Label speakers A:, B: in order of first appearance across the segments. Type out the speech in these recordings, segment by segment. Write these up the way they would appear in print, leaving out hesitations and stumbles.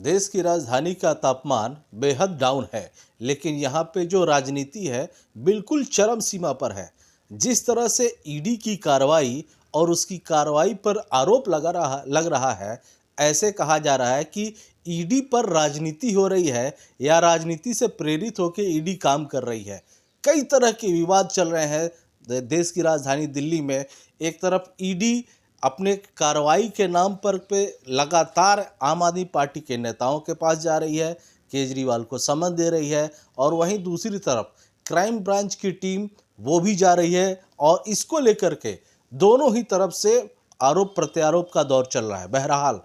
A: देश की राजधानी का तापमान बेहद डाउन है, लेकिन यहाँ पे जो राजनीति है बिल्कुल चरम सीमा पर है। जिस तरह से ईडी की कार्रवाई और उसकी कार्रवाई पर आरोप लग रहा है, ऐसे कहा जा रहा है कि ईडी पर राजनीति हो रही है या राजनीति से प्रेरित होकर ईडी काम कर रही है। कई तरह के विवाद चल रहे हैं देश की राजधानी दिल्ली में। एक तरफ ईडी अपने कार्रवाई के नाम पर पे लगातार आम आदमी पार्टी के नेताओं के पास जा रही है, केजरीवाल को समन दे रही है, और वहीं दूसरी तरफ क्राइम ब्रांच की टीम वो भी जा रही है और इसको लेकर के दोनों ही तरफ से आरोप प्रत्यारोप का दौर चल रहा है। बहरहाल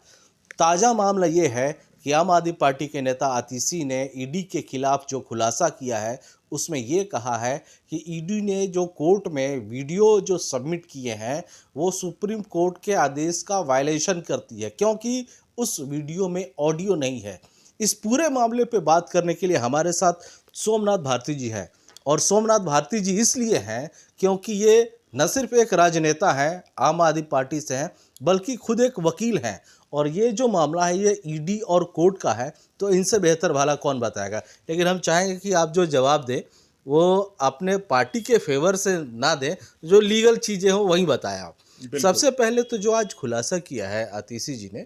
A: ताज़ा मामला ये है कि आम आदमी पार्टी के नेता आतिशी ने ईडी के खिलाफ जो खुलासा किया है उसमें ये कहा है कि ईडी ने जो कोर्ट में वीडियो जो सबमिट किए हैं वो सुप्रीम कोर्ट के आदेश का वायलेशन करती है, क्योंकि उस वीडियो में ऑडियो नहीं है। इस पूरे मामले पे बात करने के लिए हमारे साथ सोमनाथ भारती जी हैं, और सोमनाथ भारती जी इसलिए हैं क्योंकि ये न सिर्फ एक राजनेता हैं, आम आदमी पार्टी से हैं, बल्कि खुद एक वकील हैं। और ये जो मामला है ये ईडी और कोर्ट का है, तो इनसे बेहतर भला कौन बताएगा। लेकिन हम चाहेंगे कि आप जो जवाब दें वो अपने पार्टी के फेवर से ना दें, जो लीगल चीज़ें हो वही बताएं आप। सबसे पहले तो जो आज खुलासा किया है आतिशी जी ने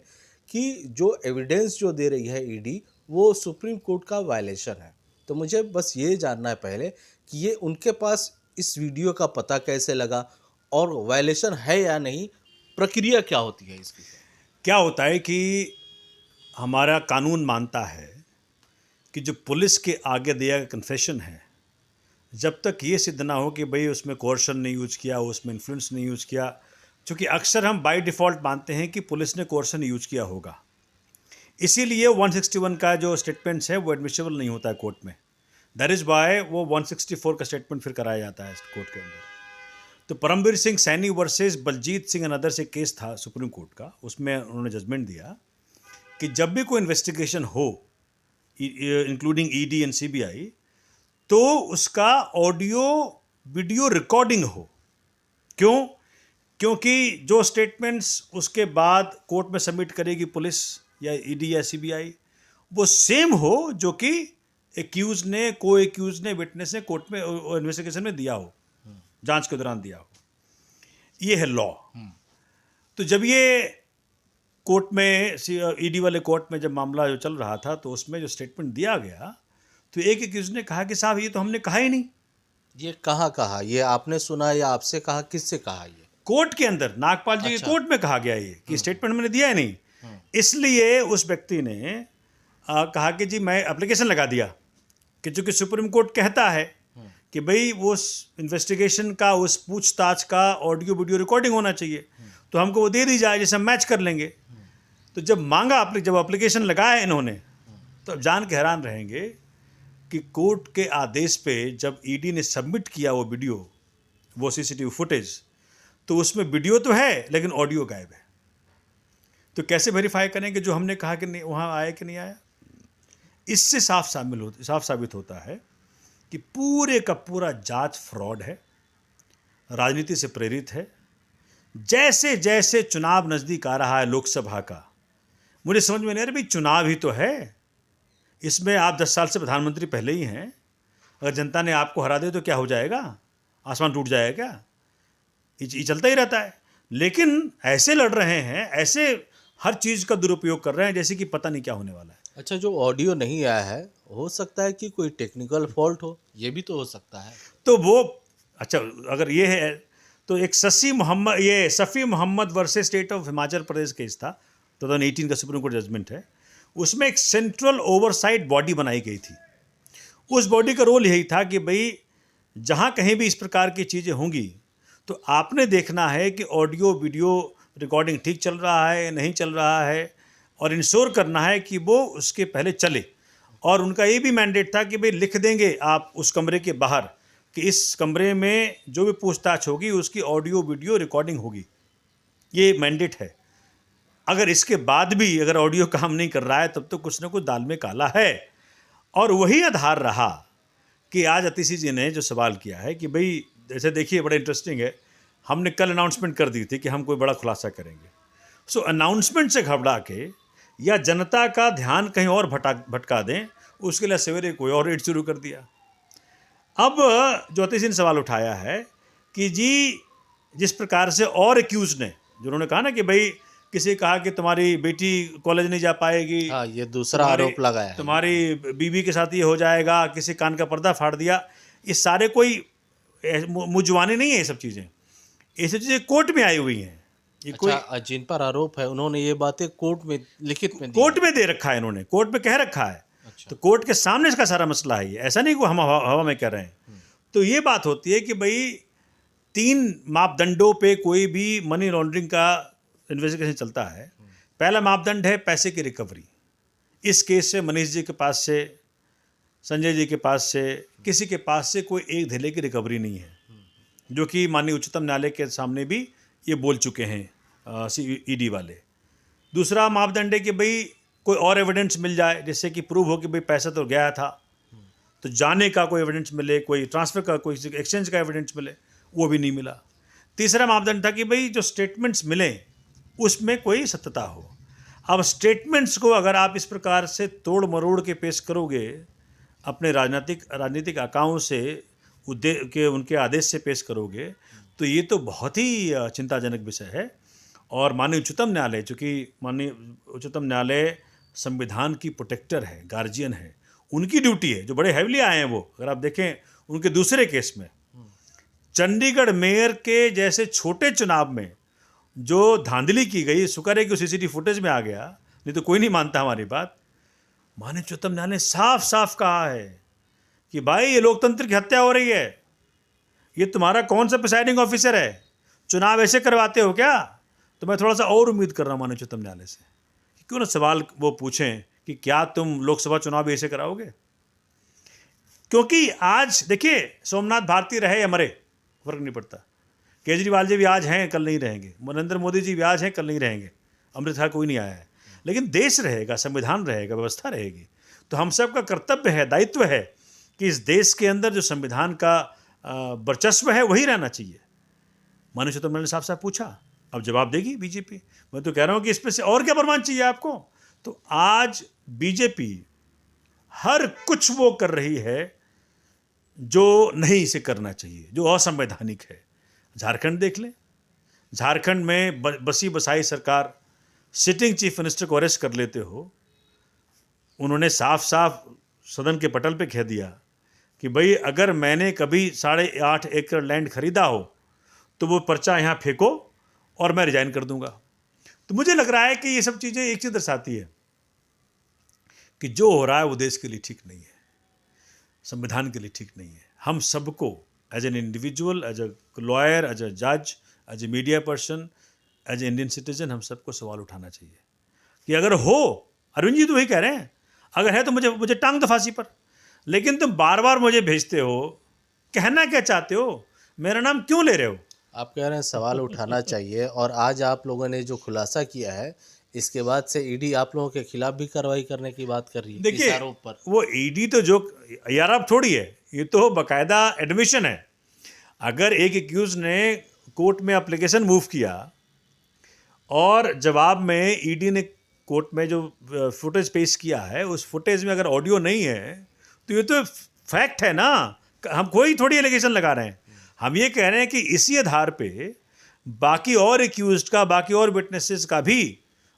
A: कि जो एविडेंस जो दे रही है ईडी वो सुप्रीम कोर्ट का वायलेशन है, तो मुझे बस ये जानना है पहले कि ये उनके पास इस वीडियो का पता कैसे लगा और वायलेशन है या नहीं, प्रक्रिया क्या होती है इसकी।
B: क्या होता है कि हमारा कानून मानता है कि जो पुलिस के आगे दिया गया कन्फेशन है, जब तक ये सिद्ध ना हो कि भाई उसमें कोर्शन नहीं यूज किया, उसमें इन्फ्लुएंस नहीं यूज किया, क्योंकि अक्सर हम बाय डिफ़ॉल्ट मानते हैं कि पुलिस ने कोर्शन यूज किया होगा, इसीलिए 161 का जो स्टेटमेंट्स है वो एडमिसिबल नहीं होता है कोर्ट में। दैट इज़ वाई वो 164 का स्टेटमेंट फिर कराया जाता है कोर्ट के अंदर। तो Paramvir Singh Saini versus Baljit Singh and others एक केस था सुप्रीम कोर्ट का, उसमें उन्होंने जजमेंट दिया कि जब भी कोई इन्वेस्टिगेशन हो इंक्लूडिंग ईडी एंड सीबीआई, तो उसका ऑडियो वीडियो रिकॉर्डिंग हो। क्यों? क्योंकि जो स्टेटमेंट्स उसके बाद कोर्ट में सबमिट करेगी पुलिस या ईडी या सीबीआई, वो सेम हो जो कि एक्यूज ने, को एक्यूज ने, विटनेस ने कोर्ट में इन्वेस्टिगेशन में दिया हो, जांच के दौरान दिया हो। ये है लॉ। तो जब ये कोर्ट में, ईडी वाले कोर्ट में जब मामला जो चल रहा था, तो उसमें जो स्टेटमेंट दिया गया, तो एक एक्यूज ने कहा कि साहब ये तो हमने कहा ही नहीं।
A: ये कहाँ कहा? ये आपने सुना या आपसे कहा? किससे कहा? ये
B: कोर्ट के अंदर, नागपाल जी के कोर्ट में कहा गया ये कि स्टेटमेंट मैंने दिया ही नहीं। इसलिए उस व्यक्ति ने कहा कि जी मैं एप्लीकेशन लगा दिया कि चूंकि सुप्रीम कोर्ट कहता है कि भाई वो इन्वेस्टिगेशन का, उस पूछताछ का ऑडियो वीडियो रिकॉर्डिंग होना चाहिए, तो हमको वो दे दी जाए, जैसे हम मैच कर लेंगे। तो जब मांगा, जब एप्लीकेशन लगाया इन्होंने, तो अब जान के हैरान रहेंगे कि कोर्ट के आदेश पे जब ईडी ने सबमिट किया वो वीडियो, वो सीसीटीवी फुटेज, तो उसमें वीडियो तो है लेकिन ऑडियो गायब है। तो कैसे वेरीफाई करेंगे जो हमने कहा कि नहीं, वहाँ आया कि नहीं आया। इससे साफ साबित होता है कि पूरे का पूरा जांच फ्रॉड है, राजनीति से प्रेरित है। जैसे जैसे चुनाव नज़दीक आ रहा है लोकसभा का, मुझे समझ में नहीं आ रहा भाई चुनाव ही तो है, इसमें आप 10 साल से प्रधानमंत्री पहले ही हैं, अगर जनता ने आपको हरा दे तो क्या हो जाएगा? आसमान टूट जाएगा क्या? ये चलता ही रहता है। लेकिन ऐसे लड़ रहे हैं, ऐसे हर चीज़ का दुरुपयोग कर रहे हैं जैसे कि पता नहीं क्या होने वाला है।
A: अच्छा, जो ऑडियो नहीं आया है, हो सकता है कि कोई टेक्निकल फॉल्ट हो, ये भी तो हो सकता है।
B: तो वो, अच्छा अगर ये है तो एक Safi Mohammad versus state of Himachal Pradesh case था, 2018 का सुप्रीम कोर्ट जजमेंट है। उसमें एक सेंट्रल ओवरसाइट बॉडी बनाई गई थी। उस बॉडी का रोल यही था कि भाई जहाँ कहीं भी इस प्रकार की चीज़ें होंगी तो आपने देखना है कि ऑडियो वीडियो रिकॉर्डिंग ठीक चल रहा है, नहीं चल रहा है, और इंश्योर करना है कि वो उसके पहले चले। और उनका ये भी मैंडेट था कि भाई लिख देंगे आप उस कमरे के बाहर कि इस कमरे में जो भी पूछताछ होगी उसकी ऑडियो वीडियो रिकॉर्डिंग होगी। ये मैंडेट है। अगर इसके बाद भी अगर ऑडियो काम नहीं कर रहा है, तब तो कुछ ना कुछ दाल में काला है। और वही आधार रहा कि आज आतिशी जी ने जो सवाल किया है कि भाई जैसे देखिए बड़ा इंटरेस्टिंग है, हमने कल अनाउंसमेंट कर दी थी कि हम कोई बड़ा खुलासा करेंगे। सो अनाउंसमेंट से घबरा के या जनता का ध्यान कहीं और भटका दें, उसके लिए सवेरे कोई और रेड शुरू कर दिया। अब ज्योतिष ने सवाल उठाया है कि जी जिस प्रकार से और एक्यूज ने, जो उन्होंने कहा ना कि भाई किसी कहा कि तुम्हारी बेटी कॉलेज नहीं जा पाएगी,
A: हाँ, ये दूसरा आरोप लगाया है।
B: तुम्हारी बीवी के साथ ये हो जाएगा, किसी कान का पर्दा फाड़ दिया, ये सारे कोई मुजवानी नहीं है। ये सब चीज़ें कोर्ट में आई हुई हैं। ये
A: अच्छा, जिन पर आरोप है उन्होंने ये बातें कोर्ट में लिखित में दी
B: कोर्ट में दे रखा है, इन्होंने कोर्ट में कह रखा है।
A: अच्छा।
B: तो कोर्ट के सामने इसका सारा मसला है, ऐसा नहीं कि हम हवा में कह रहे हैं। तो ये बात होती है कि भाई 3 मापदंडों पे कोई भी मनी लॉन्ड्रिंग का इन्वेस्टिगेशन चलता है। पहला मापदंड है पैसे की रिकवरी। इस केस से मनीष जी के पास से, संजय जी के पास से, किसी के पास से कोई एक धेले की रिकवरी नहीं है, जो कि माननीय उच्चतम न्यायालय के सामने भी ये बोल चुके हैं ईडी वाले। दूसरा मापदंड है कि भाई कोई और एविडेंस मिल जाए जिससे कि प्रूव हो कि भाई पैसा तो गया था, तो जाने का कोई एविडेंस मिले, कोई ट्रांसफ़र का, कोई एक्सचेंज का एविडेंस मिले, वो भी नहीं मिला। तीसरा मापदंड था कि भाई जो स्टेटमेंट्स मिले उसमें कोई सत्यता हो। अब स्टेटमेंट्स को अगर आप इस प्रकार से तोड़ मरोड़ के पेश करोगे, अपने राजनीतिक आकाओं से उनके आदेश से पेश करोगे, तो ये तो बहुत ही चिंताजनक विषय है। और माननीय उच्चतम न्यायालय, चूँकि माननीय उच्चतम न्यायालय संविधान की प्रोटेक्टर है, गार्जियन है, उनकी ड्यूटी है, जो बड़े हैवली आए हैं वो। अगर आप देखें उनके दूसरे केस में, चंडीगढ़ मेयर के जैसे छोटे चुनाव में जो धांधली की गई, शुक्र है कि सीसीटीवी फुटेज में आ गया, नहीं तो कोई नहीं मानता हमारी बात। माननीय उच्चतम न्यायालय ने साफ साफ कहा है कि भाई ये लोकतंत्र की हत्या हो रही है, ये तुम्हारा कौन सा प्रिसाइडिंग ऑफिसर है, चुनाव ऐसे करवाते हो क्या? तो मैं थोड़ा सा और उम्मीद कर रहा हूँ माननीय उच्चतम न्यायालय से कि क्यों ना सवाल वो पूछें कि क्या तुम लोकसभा चुनाव ऐसे कराओगे? क्योंकि आज देखिए, सोमनाथ भारती रहे या मरे, फर्क नहीं पड़ता। केजरीवाल जी भी आज हैं, कल नहीं रहेंगे। नरेंद्र मोदी जी भी आज हैं, कल नहीं रहेंगे। अमृतसर कोई नहीं आया है, लेकिन देश रहेगा, संविधान रहेगा, व्यवस्था रहेगी। तो हम सब का कर्तव्य है, दायित्व है कि इस देश के अंदर जो संविधान का वर्चस्व है वही रहना चाहिए। माननीय उच्चतम न्यायालय ने साफ साफ पूछा, अब जवाब देगी बीजेपी। मैं तो कह रहा हूँ कि इस पर से और क्या प्रमाण चाहिए आपको? तो आज बीजेपी हर कुछ वो कर रही है जो नहीं इसे करना चाहिए, जो असंवैधानिक है। झारखंड देख लें, झारखंड में बसी बसाई सरकार, सिटिंग चीफ मिनिस्टर को अरेस्ट कर लेते हो। उन्होंने साफ साफ सदन के पटल पे कह दिया कि भाई अगर मैंने कभी 8.5 एकड़ लैंड खरीदा हो तो वो पर्चा यहाँ फेंको और मैं रिजाइन कर दूंगा। तो मुझे लग रहा है कि ये सब चीज़ें एक चीज़ दर्शाती है कि जो हो रहा है वो देश के लिए ठीक नहीं है, संविधान के लिए ठीक नहीं है। हम सबको as an individual, as a lawyer, as a जज, as a media person, as an Indian citizen, हम सबको सवाल उठाना चाहिए कि अगर हो, अरविंद जी तो वही कह रहे हैं, अगर है तो मुझे टांग दो फांसी पर। लेकिन तुम बार बार मुझे भेजते हो, कहना क्या चाहते हो, मेरा नाम क्यों ले रहे हो?
A: आप कह रहे हैं सवाल उठाना चाहिए, और आज आप लोगों ने जो खुलासा किया है, इसके बाद से ईडी आप लोगों के खिलाफ भी कार्रवाई करने की बात कर रही है
B: देखिए,
A: इस आरोप पर।
B: वो ईडी तो जो यार आप छोड़िए, ये तो बाकायदा एडमिशन है। अगर एक एक्यूज ने कोर्ट में एप्लीकेशन मूव किया और जवाब में ईडी ने कोर्ट में जो फुटेज पेश किया है, उस फुटेज में अगर ऑडियो नहीं है तो ये तो फैक्ट है ना। हम कोई थोड़ी एलिगेशन लगा रहे हैं, हम ये कह रहे हैं कि इसी आधार पे बाकी और एक्यूज्ड का, बाकी और विटनेसेस का भी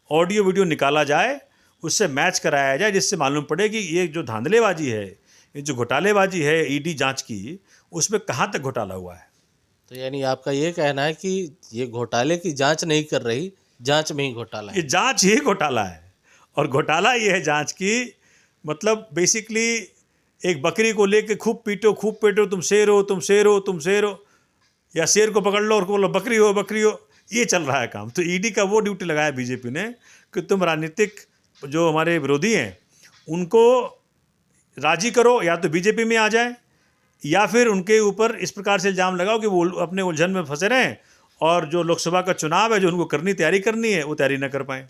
B: ऑडियो वीडियो निकाला जाए, उससे मैच कराया जाए, जिससे मालूम पड़े कि ये जो धांधलेबाजी है, ये जो घोटालेबाजी है ईडी जांच की, उसमें कहाँ तक घोटाला हुआ है।
A: तो यानी आपका ये कहना है कि ये घोटाले की जांच नहीं कर रही, जांच में ही घोटाला है।
B: ये जांच ही घोटाला है, और घोटाला ये है जांच की, मतलब बेसिकली एक बकरी को लेके खूब पीटो, तुम शेर हो, तुम शेर हो, तुम शेर हो, या शेर को पकड़ लो और बोलो बकरी हो, बकरी हो। ये चल रहा है काम। तो ईडी का वो ड्यूटी लगाया बीजेपी ने कि तुम राजनीतिक जो हमारे विरोधी हैं उनको राजी करो, या तो बीजेपी में आ जाए, या फिर उनके ऊपर इस प्रकार से इल्ज़ाम लगाओ कि वो अपने उलझन में फंसे रहें, और जो लोकसभा का चुनाव है, जो उनको तैयारी करनी है, वो तैयारी न कर पाएँ।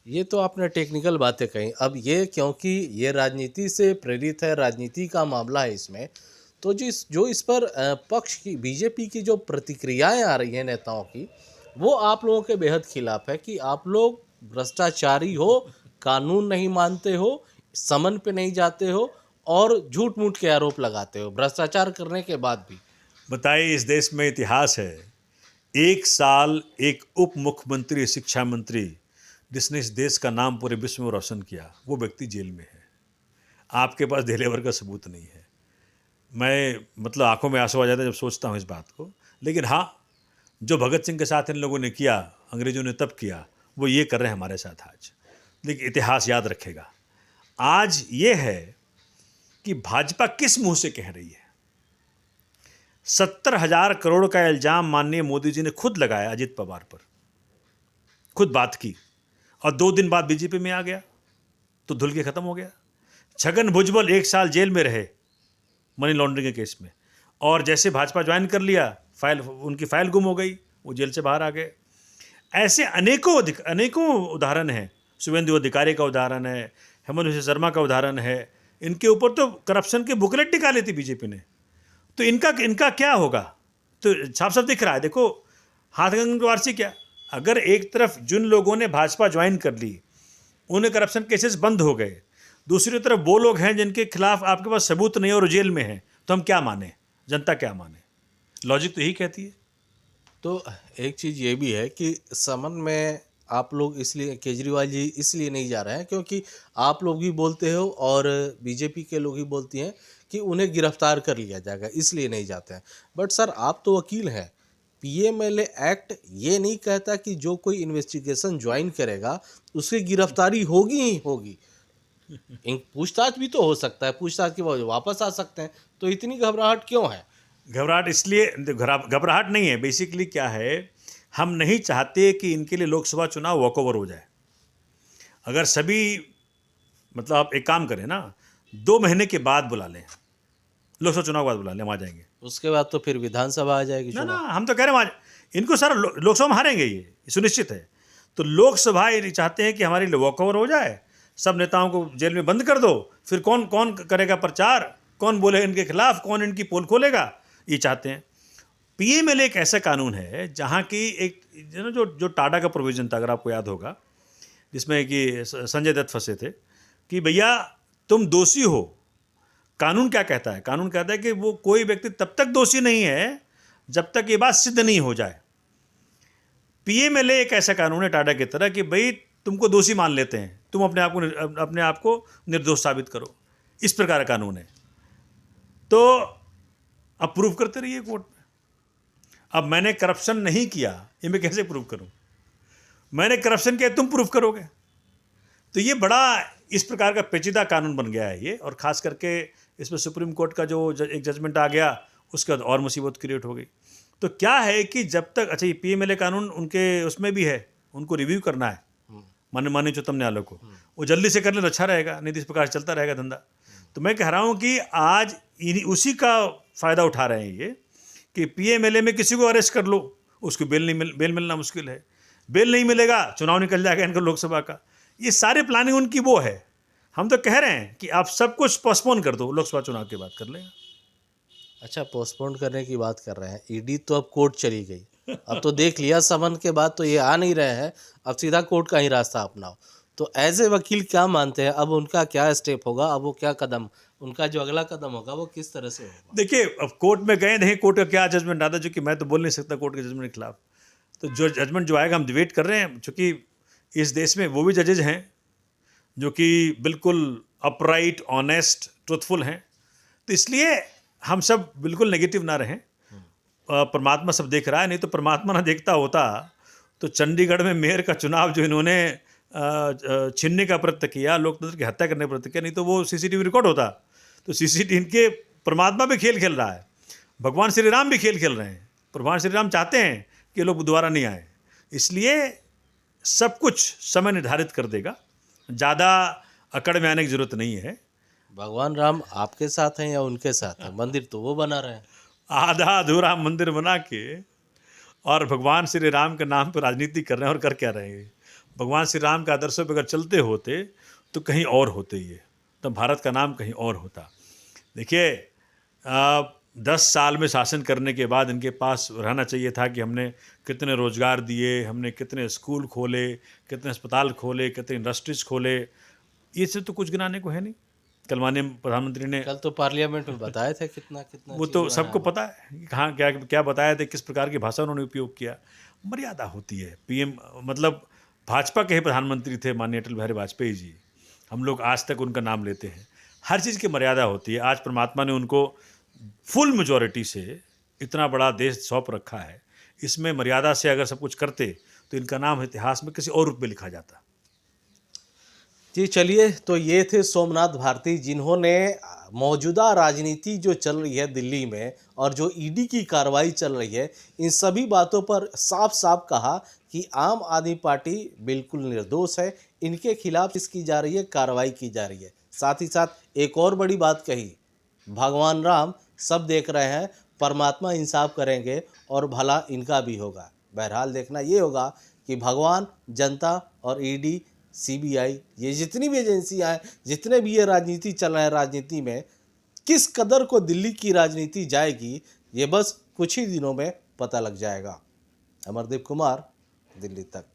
A: ये तो आपने टेक्निकल बातें कही। अब ये क्योंकि ये राजनीति से प्रेरित है, राजनीति का मामला है इसमें, तो जो इस पर पक्ष की, बीजेपी की जो प्रतिक्रियाएं आ रही हैं नेताओं की, वो आप लोगों के बेहद खिलाफ है कि आप लोग भ्रष्टाचारी हो, कानून नहीं मानते हो, समन पे नहीं जाते हो और झूठ मूठ के आरोप लगाते हो भ्रष्टाचार करने के बाद भी।
B: बताइए, इस देश में इतिहास है, एक साल एक उप मुख्यमंत्री शिक्षा मंत्री जिसने इस देश का नाम पूरे विश्व में रोशन किया, वो व्यक्ति जेल में है। आपके पास दिलेवर का सबूत नहीं है। मैं मतलब आंखों में आंसू आ जाता है जब सोचता हूँ इस बात को। लेकिन हाँ, जो भगत सिंह के साथ इन लोगों ने किया, अंग्रेजों ने तब किया, वो ये कर रहे हैं हमारे साथ आज। लेकिन इतिहास याद रखेगा। आज ये है कि भाजपा किस मुंह से कह रही है। 70,000 करोड़ का इल्जाम माननीय मोदी जी ने खुद लगाया अजित पवार पर, खुद बात की, और 2 दिन बाद बीजेपी में आ गया तो धुल के खत्म हो गया। छगन भुजबल 1 साल जेल में रहे मनी लॉन्ड्रिंग के केस में, और जैसे भाजपा ज्वाइन कर लिया, उनकी फाइल गुम हो गई, वो जेल से बाहर आ गए। ऐसे अनेकों उदाहरण हैं। शुभेंदु अधिकारी का उदाहरण है, हेमंत बिस्वा शर्मा का उदाहरण है। इनके ऊपर तो करप्शन के बुकलेट निकाली थी बीजेपी ने। तो इनका क्या होगा? तो साफ साफ दिख रहा है। देखो, हाथ गंगा वारसी क्या, अगर एक तरफ जिन लोगों ने भाजपा ज्वाइन कर ली उन्हें करप्शन केसेस बंद हो गए, दूसरी तरफ वो लोग हैं जिनके खिलाफ आपके पास सबूत नहीं और जेल में हैं, तो हम क्या माने, जनता क्या माने? लॉजिक तो यही कहती है।
A: तो एक चीज़ ये भी है कि समन में आप लोग इसलिए, केजरीवाल जी इसलिए नहीं जा रहे हैं क्योंकि आप लोग भी बोलते हो और बीजेपी के लोग ही बोलती हैं कि उन्हें गिरफ्तार कर लिया जाएगा, इसलिए नहीं जाते हैं। बट सर, आप तो वकील हैं। पीएमएलए एक्ट ये नहीं कहता कि जो कोई इन्वेस्टिगेशन ज्वाइन करेगा उसकी गिरफ्तारी होगी ही होगी। पूछताछ भी तो हो सकता है, पूछताछ के बाद वापस आ सकते हैं। तो इतनी घबराहट क्यों है?
B: घबराहट इसलिए, घबराहट नहीं है। बेसिकली क्या है, हम नहीं चाहते कि इनके लिए लोकसभा चुनाव वॉकओवर हो जाए। अगर सभी, मतलब आप एक काम करें ना, 2 महीने के बाद बुला लें, लोकसभा चुनाव के बाद बुला लें, हम आ जाएंगे।
A: उसके बाद तो फिर विधानसभा आ जाएगी।
B: ना, हम तो कह रहे हैं इनको सारा लोकसभा में हारेंगे, ये सुनिश्चित है। तो लोकसभा ये चाहते हैं कि हमारी वॉकओवर हो जाए, सब नेताओं को जेल में बंद कर दो, फिर कौन कौन करेगा प्रचार, कौन बोले इनके खिलाफ, कौन इनकी पोल खोलेगा, ये चाहते हैं। पीएमएलए एक ऐसा कानून है जहाँ की एक जो टाडा का प्रोविज़न था, अगर आपको याद होगा, जिसमें कि संजय दत्त फंसे थे, कि भैया तुम दोषी हो। कानून क्या कहता है? कानून कहता है कि वो कोई व्यक्ति तब तक दोषी नहीं है जब तक ये बात सिद्ध नहीं हो जाए। पीएमएलए एक ऐसा कानून है टाडा की तरह कि भाई तुमको दोषी मान लेते हैं, तुम अपने आप को निर्दोष साबित करो। इस प्रकार का कानून है। तो अब प्रूव करते रहिए कोर्ट में। अब मैंने करप्शन नहीं किया, ये मैं कैसे प्रूव करूं? मैंने करप्शन किया, तुम प्रूव करोगे? तो ये बड़ा इस प्रकार का पेचीदा कानून बन गया है ये। और ख़ास करके इसमें सुप्रीम कोर्ट का जो एक जजमेंट आ गया, उसके बाद और मुसीबत क्रिएट हो गई। तो क्या है कि जब तक, अच्छा, ये पीएमएलए कानून उनके उसमें भी है, उनको रिव्यू करना है माननीय उच्चतम न्यायालय को। वो जल्दी से कर ले तो अच्छा रहेगा, नहीं तो इस प्रकार चलता रहेगा धंधा। तो मैं कह रहा हूँ कि आज उसी का फ़ायदा उठा रहे हैं ये, कि पीएमएलए में किसी को अरेस्ट कर लो, उसको बेल मिलना मुश्किल है। बेल नहीं मिलेगा, चुनाव निकल जाएगा इनका लोकसभा का। ये सारे प्लानिंग उनकी वो है। हम तो कह रहे हैं कि आप सब कुछ पोस्टपोन कर दो, लोकसभा चुनाव के बाद कर लेगा।
A: अच्छा, पोस्टपोन करने की बात कर रहे हैं। ईडी तो अब कोर्ट चली गई, अब तो देख लिया समन के बाद तो ये आ नहीं रहे हैं, अब सीधा कोर्ट का ही रास्ता अपनाओ। तो एज ए वकील क्या मानते हैं, अब उनका क्या स्टेप होगा, अब वो क्या कदम, उनका जो अगला कदम होगा वो किस तरह से होगा?
B: देखिए, अब कोर्ट में गए नहीं, कोर्ट का क्या जजमेंट आता है, जो कि मैं तो बोल नहीं सकता कोर्ट के जजमेंट के खिलाफ। तो जो जजमेंट जो आएगा हम वेट कर रहे हैं, चूँकि इस देश में वो भी जजेज हैं जो कि बिल्कुल अपराइट, ऑनेस्ट, ट्रुथफुल हैं। तो इसलिए हम सब बिल्कुल नेगेटिव ना रहें। परमात्मा सब देख रहा है, नहीं तो परमात्मा ना देखता होता तो चंडीगढ़ में मेयर का चुनाव जो इन्होंने छीनने का प्रयत्न किया, लोकतंत्र की हत्या करने का प्रयत्न किया, नहीं तो वो सीसीटीवी रिकॉर्ड होता। तो सीसीटीवी, इनके परमात्मा भी खेल खेल रहा है, भगवान श्री राम भी खेल खेल रहे हैं। भगवान श्री राम चाहते हैं कि लोग दोबारा नहीं आए, इसलिए सब कुछ समय निर्धारित कर देगा। ज़्यादा अकड़ में आने की जरूरत नहीं है।
A: भगवान राम आपके साथ हैं या उनके साथ हैं? मंदिर तो वो बना रहे हैं।
B: आधा अधूरा मंदिर बना के और भगवान श्री राम के नाम पर राजनीति कर रहे हैं, और कर क्या रहे हैं? भगवान श्री राम के आदर्शों पर अगर चलते होते तो कहीं और होते, ये तो भारत का नाम कहीं और होता। देखिए, 10 साल में शासन करने के बाद इनके पास रहना चाहिए था कि हमने कितने रोज़गार दिए, हमने कितने स्कूल खोले, कितने अस्पताल खोले, कितने इंडस्ट्रीज़ खोले। ये सब तो कुछ गिनाने को है नहीं। कल माननीय प्रधानमंत्री ने,
A: कल तो पार्लियामेंट में बताए थे कितना कितना
B: वो
A: चीज़
B: तो
A: बनाया
B: सबको
A: है।
B: पता है कि कहाँ क्या क्या बताया था, किस प्रकार की भाषा उन्होंने उपयोग किया। मर्यादा होती है। पीएम मतलब भाजपा के ही प्रधानमंत्री थे माननीय अटल बिहारी वाजपेयी जी। हम लोग आज तक उनका नाम लेते हैं। हर चीज़ की मर्यादा होती है। आज परमात्मा ने उनको फुल मेजॉरिटी से इतना बड़ा देश सौंप रखा है। इसमें मर्यादा से अगर सब कुछ करते तो इनका नाम इतिहास में किसी और रूप में लिखा जाता।
A: जी चलिए, तो ये थे सोमनाथ भारती, जिन्होंने मौजूदा राजनीति जो चल रही है दिल्ली में और जो ईडी की कार्रवाई चल रही है, इन सभी बातों पर साफ साफ कहा कि आम आदमी पार्टी बिल्कुल निर्दोष है, इनके खिलाफ इसकी जा रही है, कार्रवाई की जा रही है। साथ ही साथ एक और बड़ी बात कही, भगवान राम सब देख रहे हैं, परमात्मा इंसाफ करेंगे और भला इनका भी होगा। बहरहाल देखना ये होगा कि भगवान, जनता और ईडी, सीबीआई, ये जितनी भी एजेंसियां हैं, जितने भी ये राजनीति चल रहा है, राजनीति में किस कदर को दिल्ली की राजनीति जाएगी, ये बस कुछ ही दिनों में पता लग जाएगा। अमरदीप कुमार, दिल्ली तक।